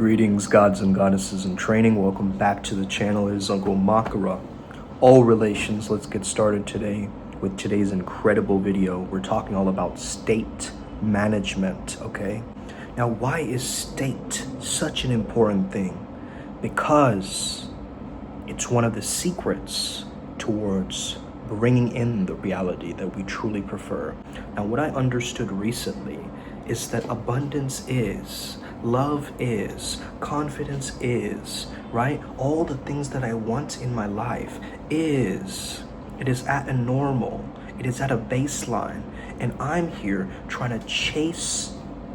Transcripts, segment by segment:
Greetings, gods and goddesses in training. Welcome back to the channel. It is Uncle Makara. All relations. Let's get started today with today's incredible video. We're talking all about state management, okay? Now, why is state such an important thing? Because it's one of the secrets towards bringing in the reality that we truly prefer. Now, what I understood recently is that abundance is, love is, confidence is, right? All the things that I want in my life is. It is at a normal. It is at a baseline. And I'm here trying to chase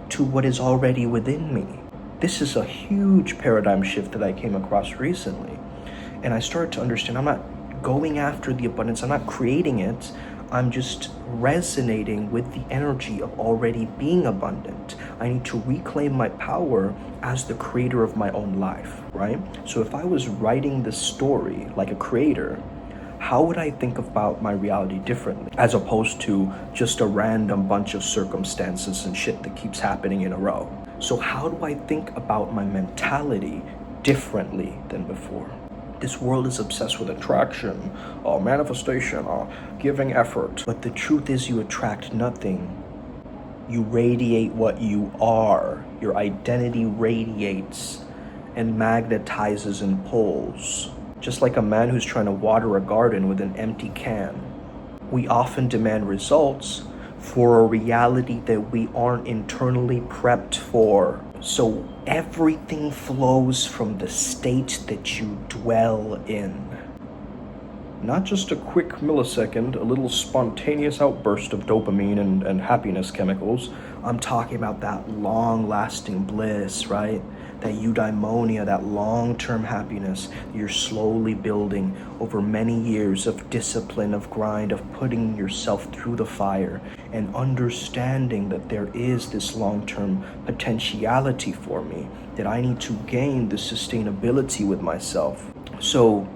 to what is already within me. This is a huge paradigm shift that I came across recently. And I started to understand I'm not going after the abundance. I'm not creating it. I'm just resonating with the energy of already being abundant. I need to reclaim my power as the creator of my own life, right? So if I was writing this story like a creator, how would I think about my reality differently as opposed to just a random bunch of circumstances and shit that keeps happening in a row? So how do I think about my mentality differently than before? This world is obsessed with attraction, manifestation, giving effort. But the truth is you attract nothing. You radiate what you are. Your identity radiates and magnetizes and pulls. Just like a man who's trying to water a garden with an empty can. We often demand results for a reality that we aren't internally prepped for. So everything flows from the state that you dwell in. Not just a quick millisecond, a little spontaneous outburst of dopamine and happiness chemicals. I'm talking about that long-lasting bliss, right? That eudaimonia, that long-term happiness you're slowly building over many years of discipline, of grind, of putting yourself through the fire and understanding that there is this long-term potentiality for me, that I need to gain the sustainability with myself. So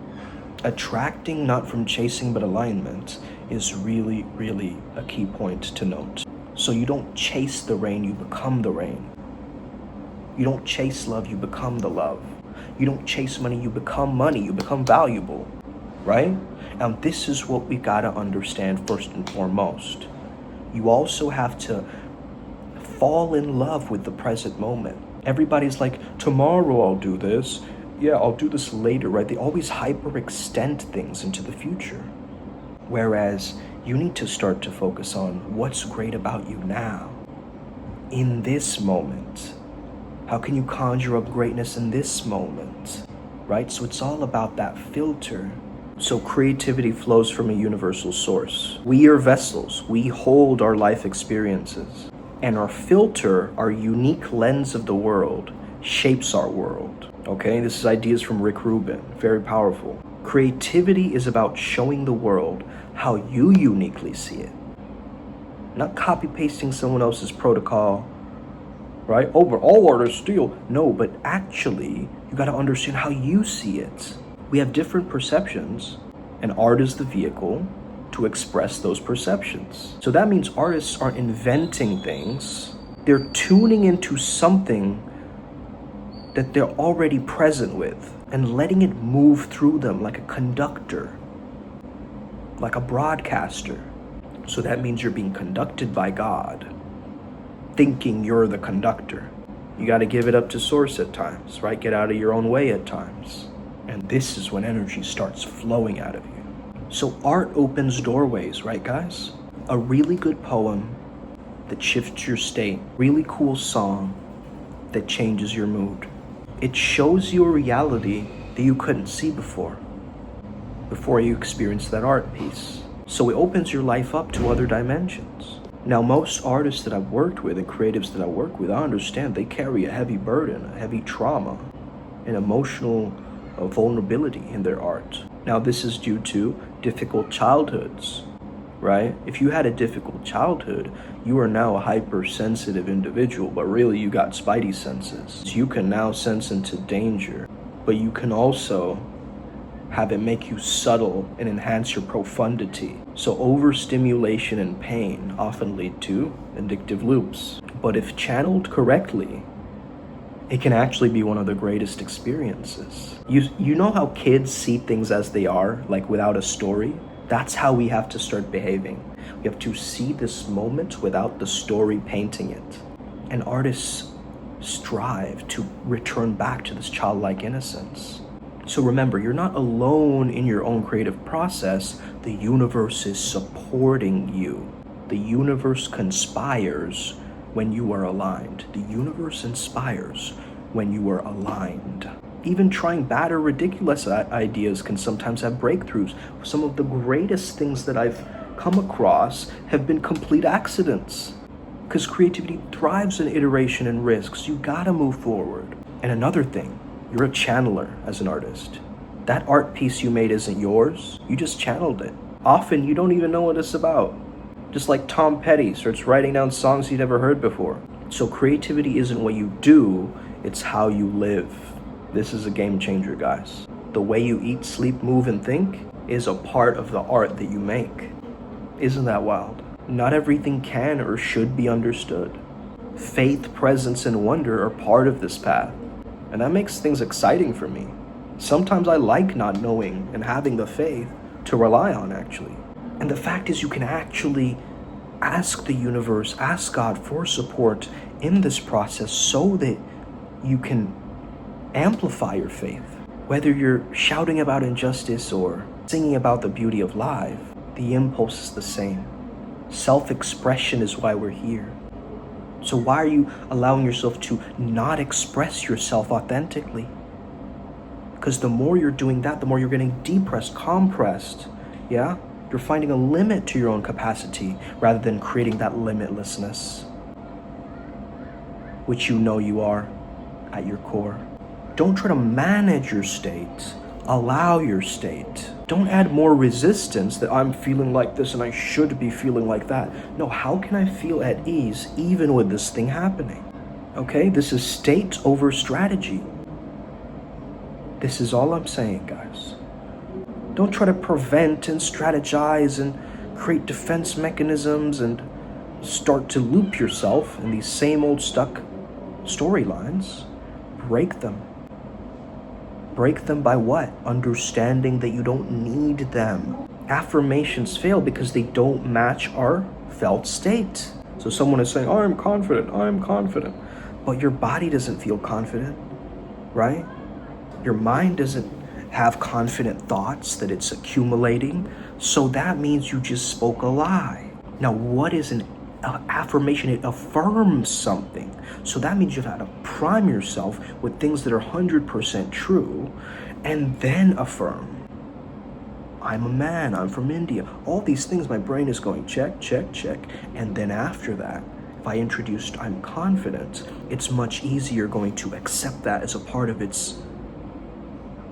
attracting not from chasing but alignment is really, really a key point to note. So you don't chase the rain, you become the rain. You don't chase love, you become the love. You don't chase money, you become money, you become valuable, right? Now this is what we gotta understand first and foremost. You also have to fall in love with the present moment. Everybody's like, tomorrow I'll do this. Yeah, I'll do this later, right? They always hyperextend things into the future. Whereas you need to start to focus on what's great about you now, in this moment. How can you conjure up greatness in this moment, right? So it's all about that filter. So creativity flows from a universal source. We are vessels. We hold our life experiences. And our filter, our unique lens of the world, shapes our world. Okay, this is ideas from Rick Rubin. Very powerful. Creativity is about showing the world how you uniquely see it. Not copy-pasting someone else's protocol, right? Oh, but all artists steal. No, but actually, you got to understand how you see it. We have different perceptions, and art is the vehicle to express those perceptions. So that means artists aren't inventing things. They're tuning into something that they're already present with and letting it move through them like a conductor, like a broadcaster. So that means you're being conducted by God, thinking you're the conductor. You got to give it up to source at times, right? Get out of your own way at times. And this is when energy starts flowing out of you. So art opens doorways, right, guys? A really good poem that shifts your state, really cool song that changes your mood. It shows you a reality that you couldn't see before you experienced that art piece. So it opens your life up to other dimensions. Now, most artists that I've worked with and creatives that I work with, I understand they carry a heavy burden, a heavy trauma, and emotional vulnerability in their art. Now, this is due to difficult childhoods, right? If you had a difficult childhood, you are now a hypersensitive individual, but really you got spidey senses. So you can now sense into danger, but you can also have it make you subtle and enhance your profundity. So overstimulation and pain often lead to addictive loops. But if channeled correctly It can actually be one of the greatest experiences. You know how kids see things as they are, like without a story? That's how we have to start behaving. We have to see this moment without the story painting it. And artists strive to return back to this childlike innocence. So remember, you're not alone in your own creative process. The universe is supporting you. The universe conspires when you are aligned. The universe inspires when you are aligned. Even trying bad or ridiculous ideas can sometimes have breakthroughs. Some of the greatest things that I've come across have been complete accidents. Because creativity thrives in iteration and risks. You gotta move forward. And another thing, you're a channeler as an artist. That art piece you made isn't yours. You just channeled it. Often you don't even know what it's about. Just like Tom Petty starts writing down songs he'd never heard before. So creativity isn't what you do, it's how you live. This is a game changer, guys. The way you eat, sleep, move, and think is a part of the art that you make. Isn't that wild? Not everything can or should be understood. Faith, presence, and wonder are part of this path. And that makes things exciting for me. Sometimes I like not knowing and having the faith to rely on, actually. And the fact is, you can actually ask the universe, ask God for support in this process so that you can amplify your faith. Whether you're shouting about injustice or singing about the beauty of life, the impulse is the same. Self-expression is why we're here. So why are you allowing yourself to not express yourself authentically? Because the more you're doing that, the more you're getting depressed, compressed, yeah? You're finding a limit to your own capacity rather than creating that limitlessness, which you know you are at your core. Don't try to manage your state. Allow your state. Don't add more resistance that I'm feeling like this and I should be feeling like that. No, how can I feel at ease even with this thing happening? Okay, this is state over strategy. This is all I'm saying, guys. Don't try to prevent and strategize and create defense mechanisms and start to loop yourself in these same old stuck storylines. Break them. Break them by what? Understanding that you don't need them. Affirmations fail because they don't match our felt state. So someone is saying, oh, I'm confident. But your body doesn't feel confident, right? Your mind doesn't have confident thoughts that it's accumulating. So that means you just spoke a lie. Now, what is an affirmation? It affirms something. So that means you've had to prime yourself with things that are 100% true and then affirm. I'm a man, I'm from India. All these things, my brain is going check, check, check. And then after that, if I introduced I'm confident, it's much easier going to accept that as a part of its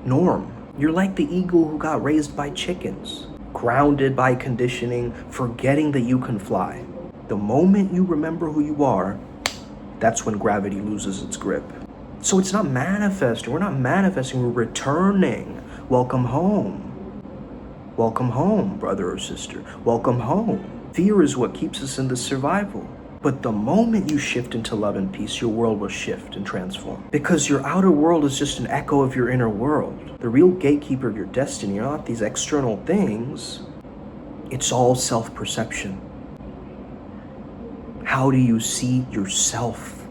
norm. You're like the eagle who got raised by chickens, grounded by conditioning, forgetting that you can fly. The moment you remember who you are, that's when gravity loses its grip. So it's not manifesting. We're not manifesting, we're returning. Welcome home. Welcome home, brother or sister. Welcome home. Fear is what keeps us in this survival. But the moment you shift into love and peace, your world will shift and transform. Because your outer world is just an echo of your inner world. The real gatekeeper of your destiny are not these external things. It's all self-perception. How do you see yourself?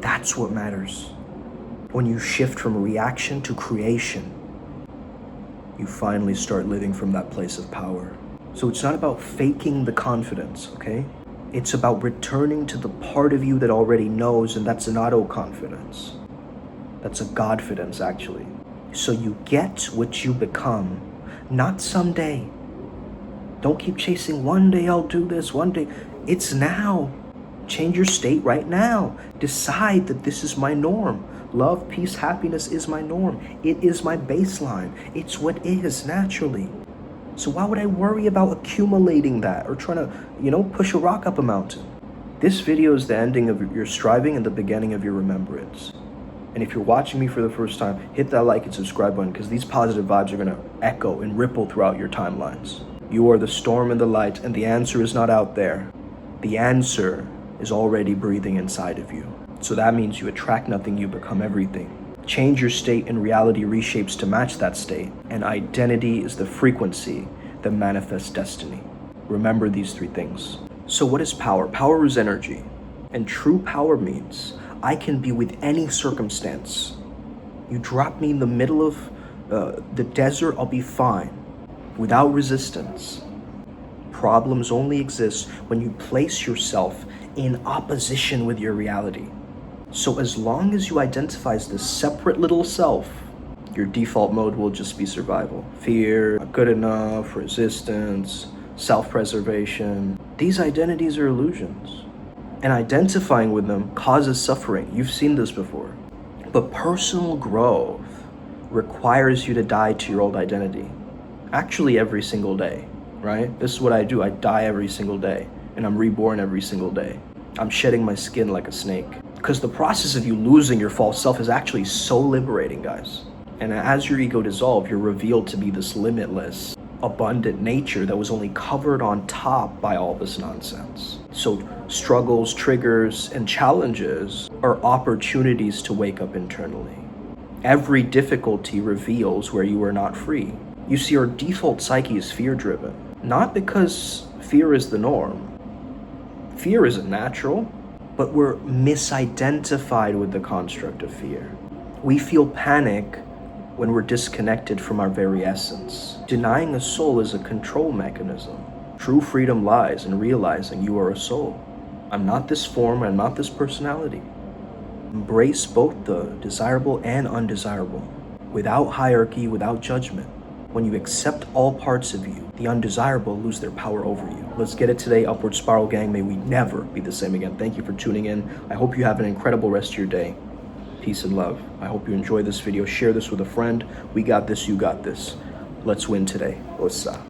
That's what matters. When you shift from reaction to creation, you finally start living from that place of power. So it's not about faking the confidence, okay? It's about returning to the part of you that already knows, and that's an auto-confidence. That's a godfidence, actually. So you get what you become, not someday. Don't keep chasing, one day I'll do this, one day. It's now. Change your state right now. Decide that this is my norm. Love, peace, happiness is my norm. It is my baseline. It's what is naturally. So why would I worry about accumulating that or trying to, push a rock up a mountain? This video is the ending of your striving and the beginning of your remembrance. And if you're watching me for the first time, hit that like and subscribe button because these positive vibes are going to echo and ripple throughout your timelines. You are the storm and the light, and the answer is not out there. The answer is already breathing inside of you. So that means you attract nothing, you become everything. Change your state and reality reshapes to match that state. And identity is the frequency that manifests destiny. Remember these three things. So what is power? Power is energy. And true power means I can be with any circumstance. You drop me in the middle of the desert, I'll be fine, without resistance. Problems only exist when you place yourself in opposition with your reality. So as long as you identify as this separate little self, your default mode will just be survival. Fear, not good enough, resistance, self-preservation. These identities are illusions. And identifying with them causes suffering. You've seen this before. But personal growth requires you to die to your old identity. Actually, every single day, right? This is what I do. I die every single day, and I'm reborn every single day. I'm shedding my skin like a snake. Because the process of you losing your false self is actually so liberating, guys. And as your ego dissolves, you're revealed to be this limitless, abundant nature that was only covered on top by all this nonsense. So struggles, triggers, and challenges are opportunities to wake up internally. Every difficulty reveals where you are not free. You see, our default psyche is fear-driven, not because fear is the norm. Fear isn't natural, but we're misidentified with the construct of fear. We feel panic when we're disconnected from our very essence. Denying a soul is a control mechanism. True freedom lies in realizing you are a soul. I'm not this form, I'm not this personality. Embrace both the desirable and undesirable, without hierarchy, without judgment. When you accept all parts of you, the undesirable lose their power over you. Let's get it today, Upward Spiral Gang. May we never be the same again. Thank you for tuning in. I hope you have an incredible rest of your day. Peace and love. I hope you enjoy this video. Share this with a friend. We got this, you got this. Let's win today. Ossa.